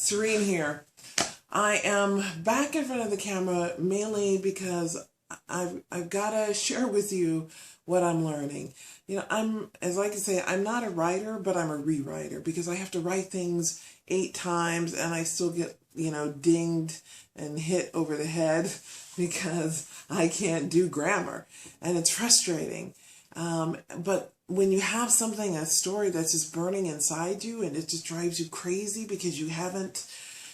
Serene here. I am back in front of the camera mainly because I've got to share with you what I'm learning. As I can say, I'm not a writer, but I'm a rewriter because I have to write things 8 times and I still get, dinged and hit over the head because I can't do grammar and it's frustrating. But when you have a story that's just burning inside you and it just drives you crazy because you haven't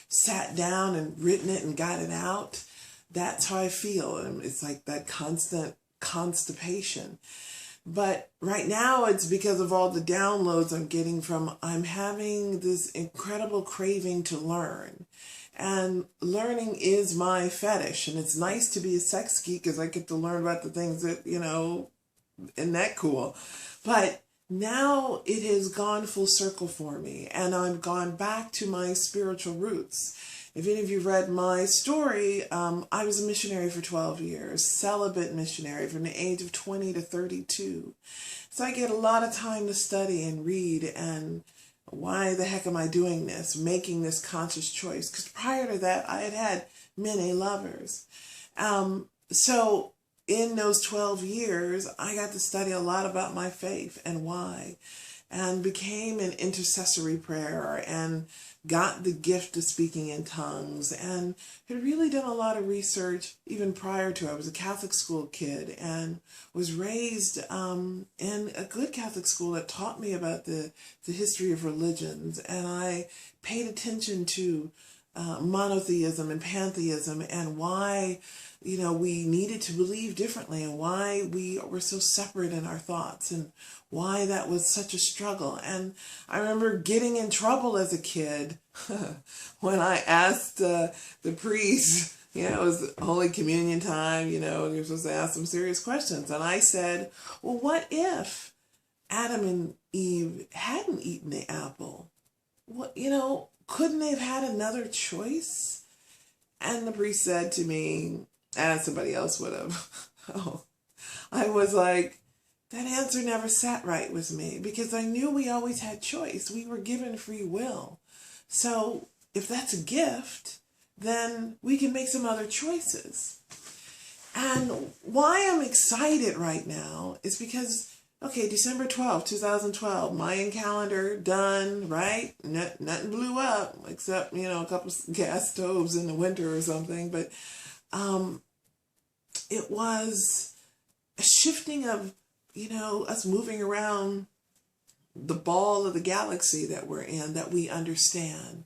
sat down and written it and got it out, that's how I feel. And it's like that constant constipation. But right now it's because of all the downloads I'm getting I'm having this incredible craving to learn. And learning is my fetish. And it's nice to be a sex geek because I get to learn about the things that, isn't that cool? But now it has gone full circle for me, and I've gone back to my spiritual roots. If any of you read my story, I was a missionary for 12 years, celibate missionary from the age of 20 to 32. So I get a lot of time to study and read and why the heck am I doing this, making this conscious choice? Because prior to that, I had had many lovers. So in those 12 years, I got to study a lot about my faith and why, and became an intercessory prayer and got the gift of speaking in tongues and had really done a lot of research even prior to. I was a Catholic school kid and was raised in a good Catholic school that taught me about the history of religions, and I paid attention to monotheism and pantheism and why we needed to believe differently and why we were so separate in our thoughts and why that was such a struggle. And I remember getting in trouble as a kid when I asked the priest, it was Holy Communion time, and you're supposed to ask some serious questions. And I said, well, what if Adam and Eve hadn't eaten the apple? What, couldn't they have had another choice? And the priest said to me, as somebody else would have, I was like, that answer never sat right with me because I knew we always had choice. We were given free will. So if that's a gift, then we can make some other choices. And why I'm excited right now is because December 12th, 2012, Mayan calendar, done, right? Nothing blew up except, a couple gas stoves in the winter or something. But it was a shifting of, us moving around the ball of the galaxy that we're in, that we understand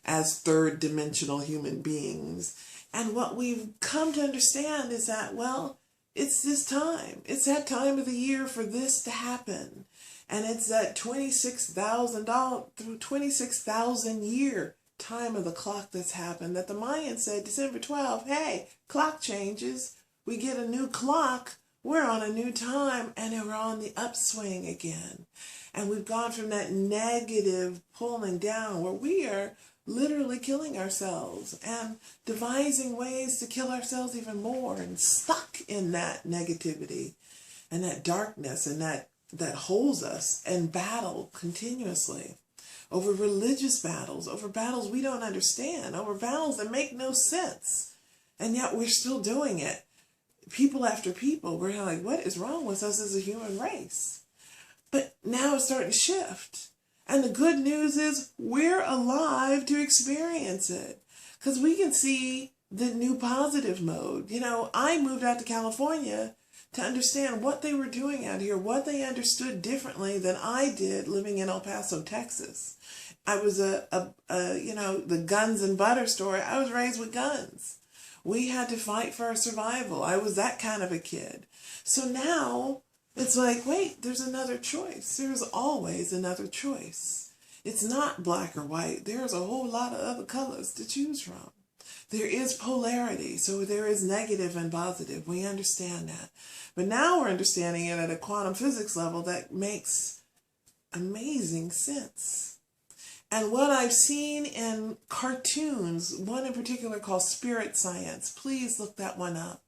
as third dimensional human beings. And what we've come to understand is that, it's this time. It's that time of the year for this to happen. And it's that 26,000 year time of the clock that's happened that the Mayans said, December 12th, hey, clock changes. We get a new clock. We're on a new time and we're on the upswing again. And we've gone from that negative pulling down where we are literally killing ourselves and devising ways to kill ourselves even more and stuck in that negativity and that darkness and that holds us and battle continuously over religious battles, over battles we don't understand, over battles that make no sense. And yet we're still doing it. People after people, we're like, what is wrong with us as a human race? But now it's starting to shift. And the good news is we're alive to experience it because we can see the new positive mode. I moved out to California to understand what they were doing out here, what they understood differently than I did living in El Paso, Texas. I was the guns and butter story. I was raised with guns. We had to fight for our survival. I was that kind of a kid. So now it's like, wait, there's another choice. There's always another choice. It's not black or white. There's a whole lot of other colors to choose from. There is polarity, so there is negative and positive. We understand that. But now we're understanding it at a quantum physics level that makes amazing sense. And what I've seen in cartoons, one in particular called Spirit Science, please look that one up.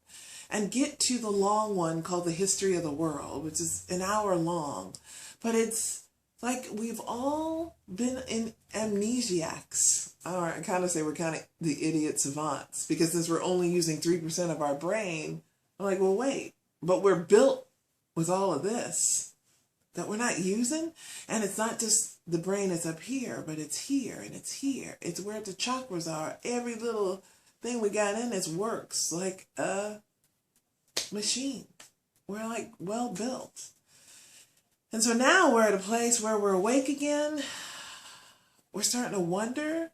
And get to the long one called The History of the World, which is an hour long. But it's Like we've all been in amnesiacs. Or I kind of say we're kind of the idiot savants because since we're only using 3% of our brain, I'm like, well, wait, but we're built with all of this that we're not using. And it's not just the brain is up here, but it's here and it's here. It's where the chakras are. Every little thing we got in this works like a machine. We're like well built. And so now we're at a place where we're awake again. We're starting to wonder.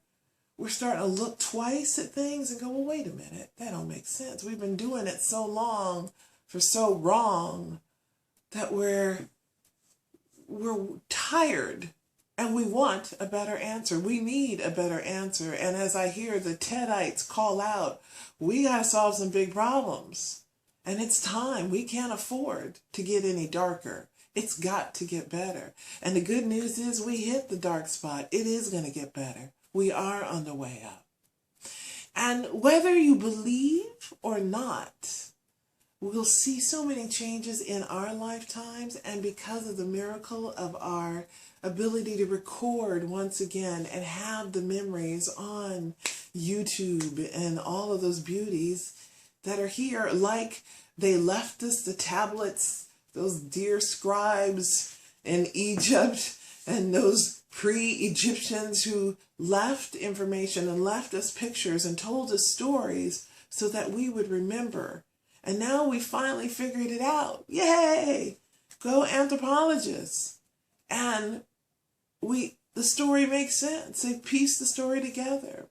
We're starting to look twice at things and go, well, wait a minute. That don't make sense. We've been doing it so long for so wrong that we're tired and we want a better answer. We need a better answer. And as I hear the Tedites call out, we got to solve some big problems. And it's time. We can't afford to get any darker. It's got to get better. And the good news is we hit the dark spot. It is going to get better. We are on the way up. And whether you believe or not, we'll see so many changes in our lifetimes. And because of the miracle of our ability to record once again and have the memories on YouTube and all of those beauties that are here, like they left us the tablets, those dear scribes in Egypt and those pre-Egyptians who left information and left us pictures and told us stories so that we would remember. And now we finally figured it out. Yay! Go anthropologists. And the story makes sense. They piece the story together.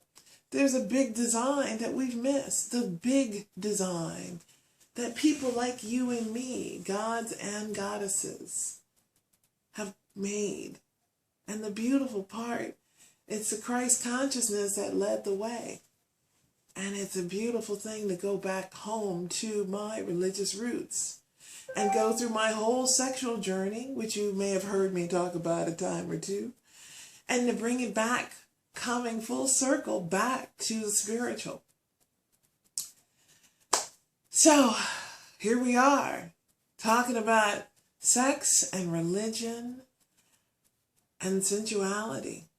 There's a big design that we've missed. The big design that people like you and me, gods and goddesses, have made. And the beautiful part, it's the Christ consciousness that led the way. And it's a beautiful thing to go back home to my religious roots and go through my whole sexual journey, which you may have heard me talk about a time or two, and to bring it back, coming full circle back to the spiritual. So here we are talking about sex and religion and sensuality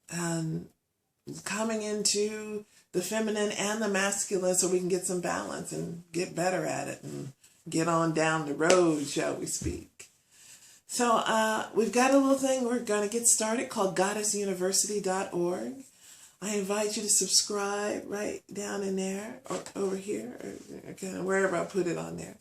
and coming into the feminine and the masculine so we can get some balance and get better at it and get on down the road, shall we speak. So we've got a little thing we're going to get started called goddessuniversity.org. I invite you to subscribe right down in there or over here or kind of wherever I put it on there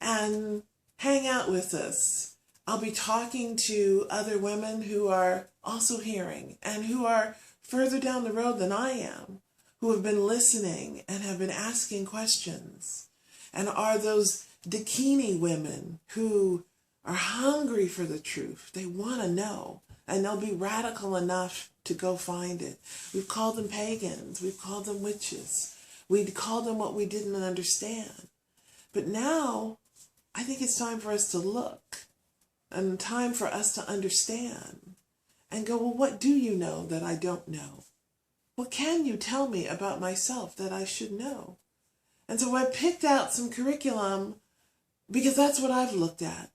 and hang out with us. I'll be talking to other women who are also hearing and who are further down the road than I am, who have been listening and have been asking questions and are those Dakini women who are hungry for the truth. They want to know, and they'll be radical enough to go find it. We've called them pagans. We've called them witches. We'd call them what we didn't understand. But now, I think it's time for us to look and time for us to understand and go, well, what do you know that I don't know? What can you tell me about myself that I should know? And so I picked out some curriculum because that's what I've looked at.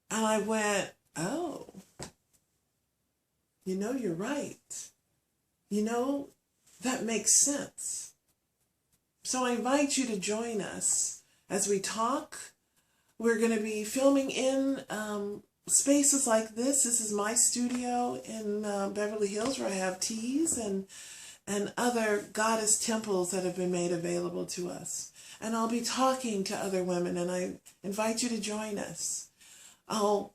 And I went, oh, you know, you're right. You know, that makes sense. So I invite you to join us as we talk. We're going to be filming in spaces like this. This is my studio in Beverly Hills where I have teas and other goddess temples that have been made available to us. And I'll be talking to other women, and I invite you to join us. I'll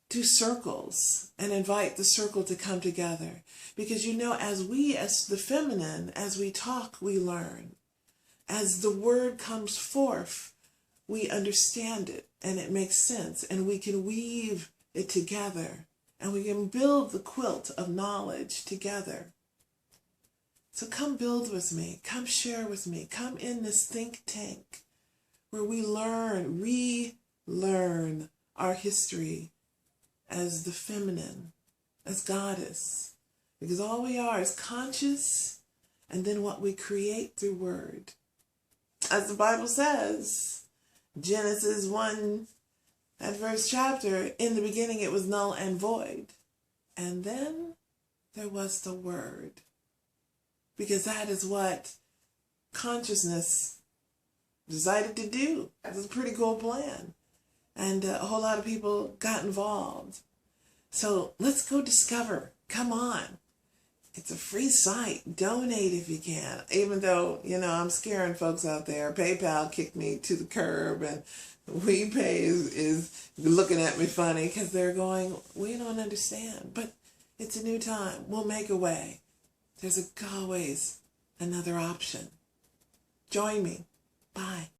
do circles and invite the circle to come together. Because, you know, as the feminine, as we talk, we learn. As the word comes forth, we understand it and it makes sense. And we can weave it together. And we can build the quilt of knowledge together. So come build with me. Come share with me. Come in this think tank where we learn, relearn our history as the feminine, as goddess. Because all we are is conscious and then what we create through word. As the Bible says, Genesis 1, that first chapter, in the beginning it was null and void. And then there was the word, because that is what consciousness decided to do. It was a pretty cool plan. And a whole lot of people got involved. So let's go discover. Come on. It's a free site. Donate if you can. Even though, I'm scaring folks out there. PayPal kicked me to the curb, and WePay is looking at me funny because they're going, we don't understand. But it's a new time. We'll make a way. There's always another option. Join me. Bye.